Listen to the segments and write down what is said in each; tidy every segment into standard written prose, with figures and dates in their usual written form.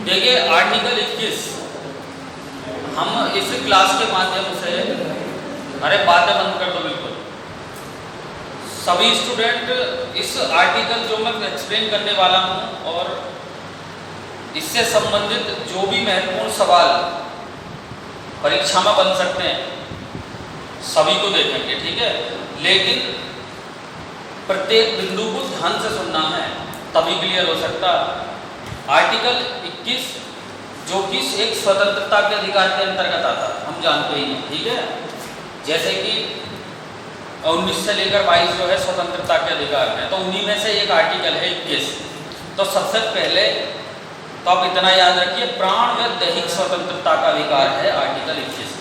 देखिए आर्टिकल 21 हम इस क्लास के माध्यम से, अरे बातें बंद कर दो बिल्कुल, सभी स्टूडेंट इस आर्टिकल जो मैं एक्सप्लेन करने वाला हूं और इससे संबंधित जो भी महत्वपूर्ण सवाल परीक्षा में बन सकते हैं सभी को देखेंगे, ठीक है। लेकिन प्रत्येक बिंदु को ध्यान से सुनना है तभी क्लियर हो सकता। आर्टिकल 21 जो कि एक स्वतंत्रता के अधिकार के अंतर्गत आता है, हम जानते ही हैं, ठीक है। जैसे कि 19 से लेकर 22 जो है स्वतंत्रता के अधिकार है, तो उन्हीं में से एक आर्टिकल है 21। तो सबसे पहले तो आप इतना याद रखिए, प्राण व दैहिक स्वतंत्रता का अधिकार है आर्टिकल 21,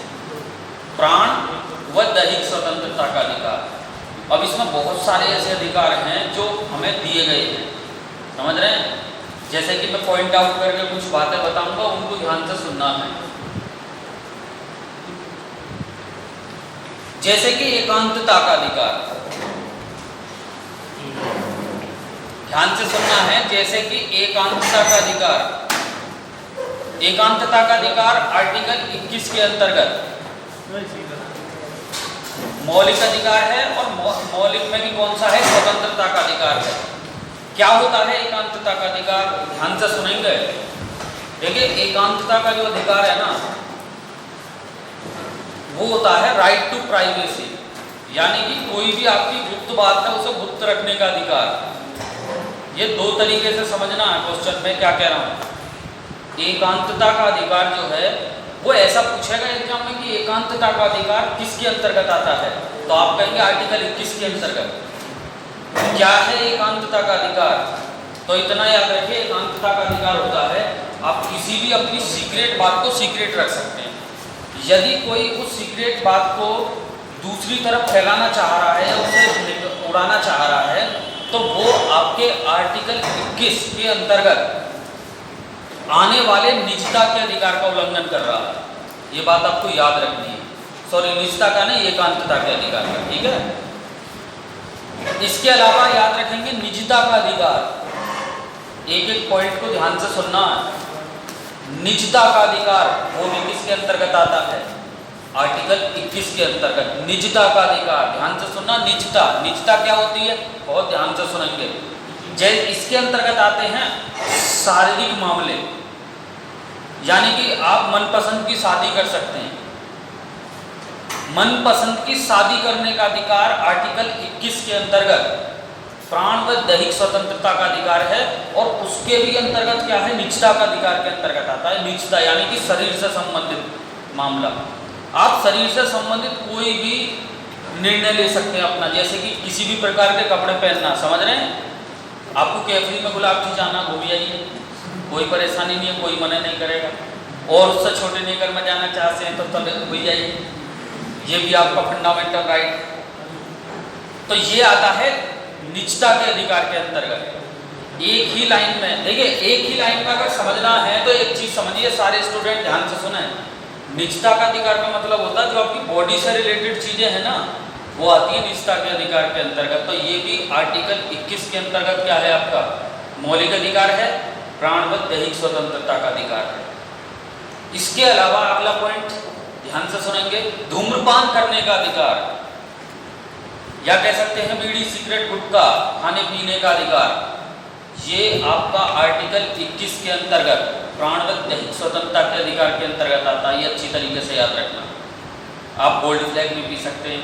प्राण व दैहिक स्वतंत्रता का अधिकार। अब इसमें बहुत सारे ऐसे अधिकार हैं जो हमें दिए गए हैं, समझ रहे हैं। जैसे कि मैं पॉइंट आउट करके कुछ बातें बताऊंगा, उनको ध्यान से सुनना है। जैसे कि एकांतता का अधिकार, ध्यान से सुनना है। जैसे कि एकांतता का अधिकार, एकांतता का अधिकार आर्टिकल 21 के अंतर्गत मौलिक अधिकार है, और मौलिक में भी कौन सा है, स्वतंत्रता का अधिकार है। क्या होता है एकांतता का अधिकार, ध्यान से सुनेंगे। देखिए एकांतता का जो अधिकार है ना, वो होता है राइट टू प्राइवेसी, यानी कि कोई भी आपकी गुप्त बात है उसे गुप्त रखने का अधिकार। ये दो तरीके से समझना है क्वेश्चन में क्या कह रहा हूं। एकांतता का अधिकार जो है वो ऐसा पूछेगा एग्जाम में कि एकांतता का अधिकार किसके अंतर्गत आता है, तो आप कहेंगे आर्टिकल 21 के अंतर्गत। क्या है एकांतता का अधिकार, तो इतना याद रखिए, एकांतता का अधिकार होता है आप किसी भी अपनी सीक्रेट बात को सीक्रेट रख सकते हैं। यदि कोई उस सीक्रेट बात को दूसरी तरफ फैलाना चाह रहा है या उसे उड़ाना चाह रहा है, तो वो आपके आर्टिकल 21 के अंतर्गत आने वाले निजता के अधिकार का उल्लंघन कर रहा है। ये बात आपको याद रखनी है, सॉरी निजता का नहीं, एकांतता के अधिकार का, ठीक है। इसके अलावा याद रखेंगे निजता का अधिकार, एक एक पॉइंट को ध्यान से सुनना है। निजता का अधिकार वो भी किसके अंतर्गत आता है, आर्टिकल 21 के अंतर्गत। निजता का अधिकार ध्यान से सुनना, निजता, निजता क्या होती है बहुत ध्यान से सुनेंगे। जैसे इसके अंतर्गत आते हैं शारीरिक मामले, यानी कि आप मनपसंद की शादी कर सकते हैं। मनपसंद की शादी करने का अधिकार आर्टिकल 21 के अंतर्गत प्राण व दैहिक स्वतंत्रता का अधिकार है, और उसके भी अंतर्गत क्या है, निजता का अधिकार के अंतर्गत आता है। निजता यानी कि शरीर से संबंधित मामला, आप शरीर से संबंधित कोई भी निर्णय ले सकते हैं अपना, जैसे कि किसी भी प्रकार के कपड़े पहनना, समझ रहे हैं। आपको कैफरी में गुलाबी जाना, घूम जाइए, कोई परेशानी नहीं है, कोई मना नहीं करेगा। और उससे छोटे नेकर में जाना चाहते हैं तो हो जाइए, ये भी आपका फंडामेंटल राइट। तो ये आता है निजता के अधिकार के अंतर्गत। एक ही लाइन में देखिए, एक ही लाइन में अगर समझना है तो एक चीज समझिए, सारे स्टूडेंट ध्यान से सुने। निजता का अधिकार का मतलब होता है जो आपकी बॉडी से रिलेटेड चीजें हैं ना, वो आती है निजता के अधिकार के अंतर्गत। तो ये भी आर्टिकल 21 के अंतर्गत क्या है, आपका मौलिक अधिकार है, प्राण व दैहिक स्वतंत्रता का अधिकार है। इसके अलावा अगला पॉइंट ध्यान से सुनेंगे, धूम्रपान करने का अधिकार, या कह सकते हैं बीड़ी सिगरेट गुटखा खाने पीने का अधिकार। ये आपका आर्टिकल 21 के अंतर्गत प्राण व दैहिक स्वतंत्रता के अधिकार के अंतर्गत आता है। ये अच्छी तरीके से याद रखना। आप गोल्ड फ्लैग भी पी सकते हैं,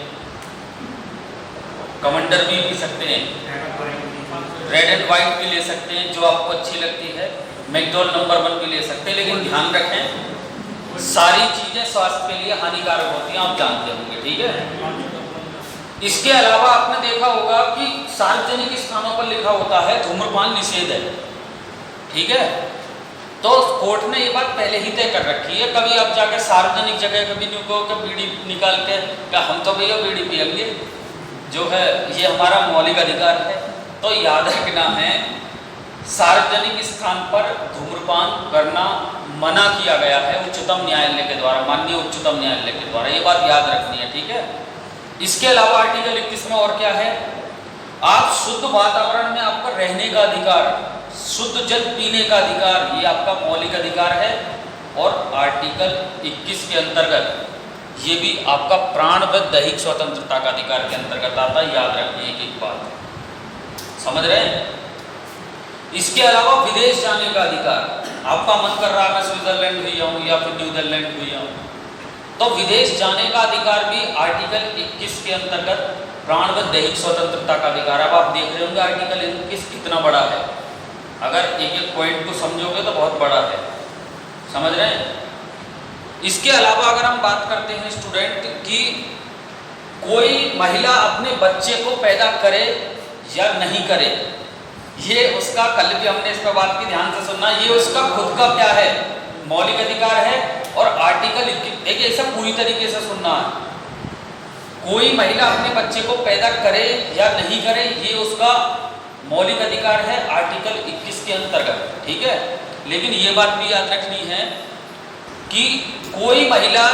कमांडर भी पी सकते हैं, रेड एंड वाइट भी ले सकते हैं जो आपको अच्छी लगती है, मैकडॉल नंबर 1 भी ले सकते हैं। लेकिन ध्यान रखें सारी चीजें स्वास्थ्य के लिए हानिकारक होती हैं, आप जानते होंगे, ठीक है। इसके अलावा आपने देखा होगा कि सार्वजनिक स्थानों पर लिखा होता है धूम्रपान निषेध है, ठीक है। तो कोर्ट ने ये बात पहले ही तय कर रखी है। कभी आप जाकर सार्वजनिक जगह कभी नहीं कहो कि बीड़ी निकाल के क्या हम तो भैया बीड़ी पिएंगे, जो है ये हमारा मौलिक अधिकार है। तो याद रखना है सार्वजनिक स्थान पर धूम्रपान करना मना किया गया है उच्चतम न्यायालय के द्वारा, माननीय उच्चतम न्यायालय के द्वारा, ये बात याद रखनी है, ठीक है। इसके अलावा आर्टिकल 21 में और क्या है, आप शुद्ध वातावरण में आपका रहने का अधिकार, शुद्ध जल पीने का अधिकार, ये आपका मौलिक अधिकार है। और आर्टिकल 21 के अंतर्गत ये भी आपका प्राण व दैहिक स्वतंत्रता का अधिकार के अंतर्गत आता है। याद रखिए एक बात, समझ रहे हैं। इसके अलावा विदेश जाने का अधिकार, आपका मन कर रहा है मैं स्विट्जरलैंड हुई हूँ या फिर न्यूजीलैंड हुई हूँ, तो विदेश जाने का अधिकार भी आर्टिकल 21 के अंतर्गत प्राण व दैहिक स्वतंत्रता का अधिकार। अब आप देख रहे होंगे आर्टिकल 21 कितना बड़ा है, अगर एक एक पॉइंट को समझोगे तो बहुत बड़ा है, समझ रहे हैं। इसके अलावा अगर हम बात करते हैं स्टूडेंट कि कोई महिला अपने बच्चे को पैदा करे या नहीं करे, ये उसका, कल भी हमने इस पर बात की, ध्यान से सुनना, ये उसका खुद का क्या है, मौलिक अधिकार है। और आर्टिकल 21, देखिए ऐसा पूरी तरीके से सुनना है, कोई महिला अपने बच्चे को पैदा करे या नहीं करे ये उसका मौलिक अधिकार है आर्टिकल 21 के अंतर्गत, ठीक है। लेकिन ये बात भी याद रखनी है कि कोई महिला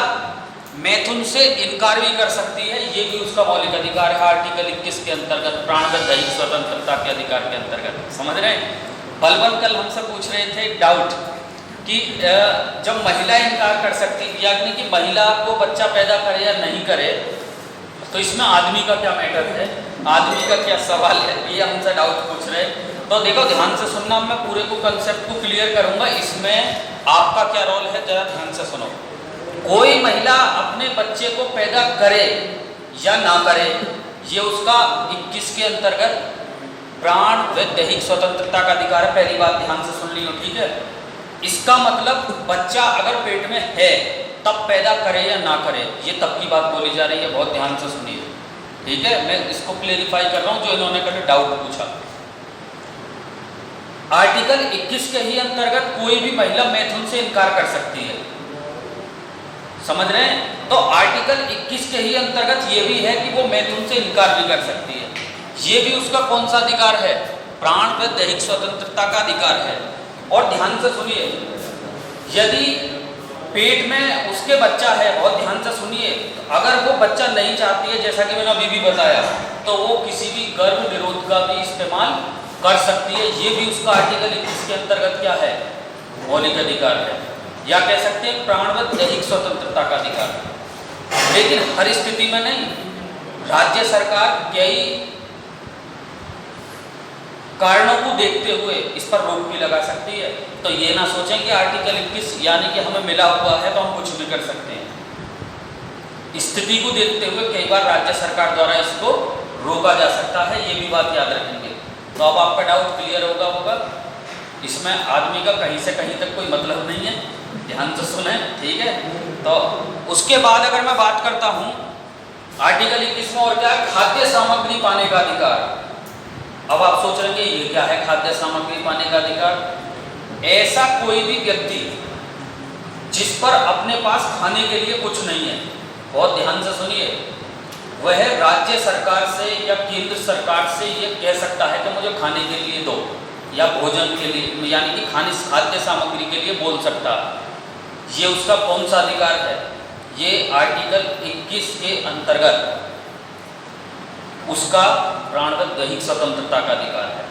मैथुन से इनकार भी कर सकती है, ये भी उसका मौलिक अधिकार है आर्टिकल 21 के अंतर्गत प्राण व दैहिक स्वतंत्रता के अधिकार के अंतर्गत, समझ रहे हैं। बलवन कल हमसे पूछ रहे थे डाउट कि जब महिला इनकार कर सकती है, यानी कि महिला को बच्चा पैदा करे या नहीं करे, तो इसमें आदमी का क्या मैटर है, आदमी का क्या सवाल है, ये हमसे डाउट पूछ रहे। तो देखो ध्यान से सुनना, मैं पूरे को कंसेप्ट को क्लियर करूंगा, इसमें आपका क्या रोल है जरा ध्यान से सुनो। कोई महिला अपने बच्चे को पैदा करे या ना करे, ये उसका 21 के अंतर्गत प्राण व दैहिक स्वतंत्रता का अधिकार है। पहली बात ध्यान से सुन लियो, ठीक है। इसका मतलब बच्चा अगर पेट में है तब पैदा करे या ना करे, ये तब की बात बोली जा रही है, बहुत ध्यान से सुनिए, ठीक है। मैं इसको क्लेरिफाई कर रहा हूं जो इन्होंने कभी डाउट पूछा। आर्टिकल 21 के ही अंतर्गत कोई भी महिला मैथुन से इनकार कर सकती है, समझ रहे हैं। तो आर्टिकल 21 के ही अंतर्गत ये भी है कि वो मैथुन से इनकार भी कर सकती है, ये भी उसका कौन सा अधिकार है, प्राण व दैहिक स्वतंत्रता का अधिकार है। और ध्यान से सुनिए, यदि पेट में उसके बच्चा है, बहुत ध्यान से सुनिए, तो अगर वो बच्चा नहीं चाहती है, जैसा कि मैंने अभी भी बताया, तो वो किसी भी गर्भ निरोध का भी इस्तेमाल कर सकती है, ये भी उसका आर्टिकल 21 के अंतर्गत क्या है, मौलिक अधिकार है, या कह सकते हैं प्राण व दैहिक स्वतंत्रता का अधिकार। लेकिन हर स्थिति में नहीं, राज्य सरकार कई कारणों को देखते हुए इस पर रोक भी लगा सकती है। तो ये ना सोचें कि आर्टिकल 21 यानी कि हमें मिला हुआ है तो हम कुछ भी कर सकते हैं। स्थिति को देखते हुए कई बार राज्य सरकार द्वारा इसको रोका जा सकता है, ये भी बात याद रखेंगे। तो अब आपका डाउट क्लियर होगा, इसमें आदमी का कहीं से कहीं तक कोई मतलब नहीं है, ध्यान से सुने, ठीक है। तो उसके बाद अगर मैं बात करता हूँ आर्टिकल 21 में और क्या है, खाद्य सामग्री पाने का अधिकार। अब आप सोच रहे हैं ये क्या है खाद्य सामग्री पाने का अधिकार। ऐसा कोई भी व्यक्ति जिस पर अपने पास खाने के लिए कुछ नहीं है, बहुत ध्यान से सुनिए, वह राज्य सरकार से या केंद्र सरकार से ये कह सकता है कि मुझे खाने के लिए दो, या भोजन के लिए यानी कि खाद्य सामग्री के लिए बोल सकता है। ये उसका कौन सा अधिकार है, ये आर्टिकल 21 के अंतर्गत उसका प्राण व दैहिक स्वतंत्रता का अधिकार है।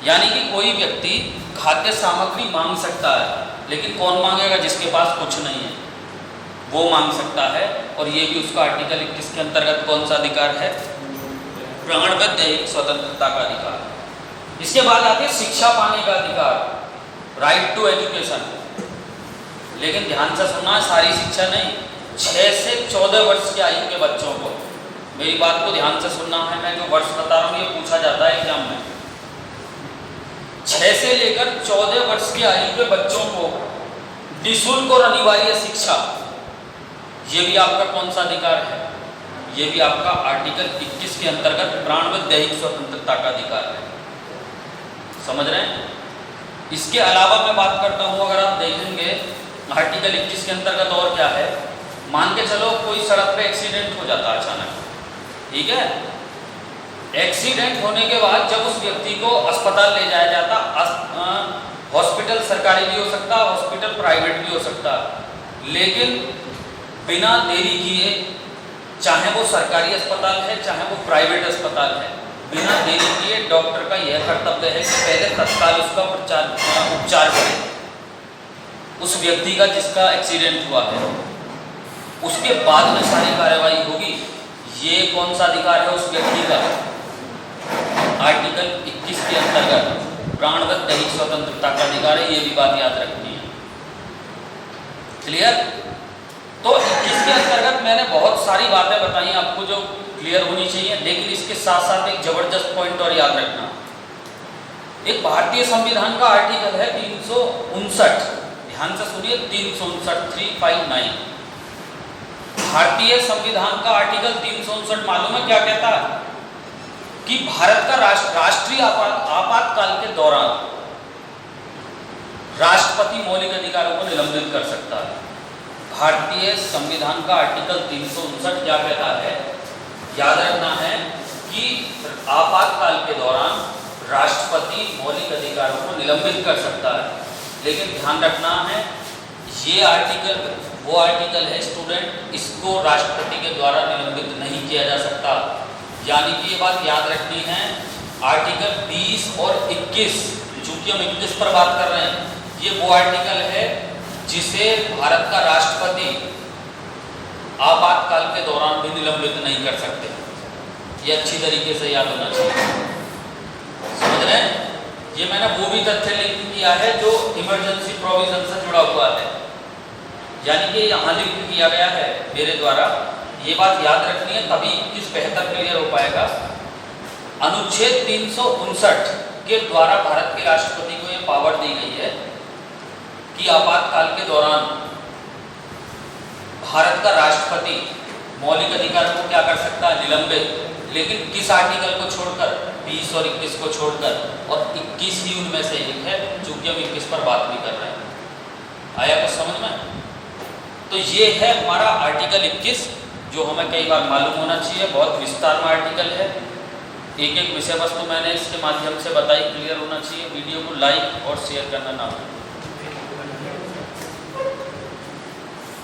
यानी कि कोई व्यक्ति खाद्य सामग्री मांग सकता है, लेकिन कौन मांगेगा, जिसके पास कुछ नहीं है वो मांग सकता है। और ये भी उसका आर्टिकल 21 के अंतर्गत कौन सा अधिकार है, प्राण व दैहिक स्वतंत्रता का अधिकार। इसके बाद आती है शिक्षा पाने का अधिकार, राइट टू एजुकेशन। लेकिन ध्यान से सुनना, सारी शिक्षा नहीं, 6 से 14 वर्ष की आयु के बच्चों को, मेरी बात को ध्यान से सुनना है, मैं जो वर्ष बता रहा हूँ ये पूछा जाता है एग्जाम में। 6 से लेकर 14 वर्ष की आयु के बच्चों को निःशुल्क और अनिवार्य शिक्षा, ये भी आपका कौन सा अधिकार है, ये भी आपका आर्टिकल 21 के अंतर्गत प्राण व दैहिक स्वतंत्रता का अधिकार है, समझ रहे हैं। इसके अलावा मैं बात करता हूँ, अगर आप देखेंगे आर्टिकल 21 के अंतर्गत और क्या है, मान के चलो कोई सड़क पे एक्सीडेंट हो जाता है अचानक, ठीक है। एक्सीडेंट होने के बाद जब उस व्यक्ति को अस्पताल ले जाया जाता, हॉस्पिटल सरकारी भी हो सकता, हॉस्पिटल प्राइवेट भी हो सकता, लेकिन बिना देरी किए, चाहे वो सरकारी अस्पताल है चाहे वो प्राइवेट अस्पताल है, बिना देरी किए डॉक्टर का यह कर्तव्य है कि पहले तत्काल उसका उपचार करें, उस व्यक्ति का जिसका एक्सीडेंट हुआ है, उसके बाद में सारी कार्यवाही होगी। ये कौन सा अधिकार है उस व्यक्ति का? आर्टिकल 21 के अंतर्गत प्राणवत दैहिक स्वतंत्रता का अधिकार है। ये भी बात याद रखनी है। क्लियर? तो 21 के अंतर्गत मैंने बहुत सारी बातें बताई आपको जो क्लियर होनी चाहिए, लेकिन इसके साथ साथ एक जबरदस्त पॉइंट और याद रखना। एक भारतीय संविधान का आर्टिकल है 359, ध्यान से सुनिए, 359 359। भारतीय संविधान का आर्टिकल 359 मालूम है क्या कहता है? कि भारत का राष्ट्रीय आपातकाल के दौरान राष्ट्रपति मौलिक अधिकारों को निलंबित कर सकता है। भारतीय संविधान का आर्टिकल 359 क्या कहता है? याद रखना है कि आपातकाल के दौरान राष्ट्रपति मौलिक अधिकारों को निलंबित कर सकता है। लेकिन ध्यान रखना है, ये आर्टिकल वो आर्टिकल है स्टूडेंट, इसको राष्ट्रपति के द्वारा निलंबित नहीं किया जा सकता। यानी कि ये बात याद रखनी है, आर्टिकल 20 और 21, चूंकि हम 21 पर बात कर रहे हैं, ये वो आर्टिकल है जिसे भारत का राष्ट्रपति आपातकाल के दौरान भी निलंबित नहीं कर सकते। ये अच्छी तरीके से याद होना चाहिए। समझ रहे हैं? ये मैंने वो भी तथ्य लिंक किया है जो इमरजेंसी प्रोविजन से जुड़ा हुआ है, यानी कि यहाँ लिंक किया गया है मेरे द्वारा। ये बात याद रखनी है, तभी किस बेहतर क्लियर हो पाएगा। अनुच्छेद 359 के द्वारा भारत के राष्ट्रपति को ये पावर दी गई है कि आपातकाल के दौरान भारत का राष्ट्रपति मौलिक अधिकार को क्या कर सकता है? निलंबित। लेकिन किस आर्टिकल को छोड़कर? 20 और 21 को छोड़कर, और 21 ही उनमें से एक है, चूंकि हम 21 पर बात भी कर रहे हैं। आया कुछ समझ में? तो ये है हमारा आर्टिकल 21, जो हमें कई बार मालूम होना चाहिए। बहुत विस्तार में आर्टिकल है, एक एक विषय वस्तु मैंने इसके माध्यम से बताई, क्लियर होना चाहिए। वीडियो को लाइक और शेयर करना ना भूलें।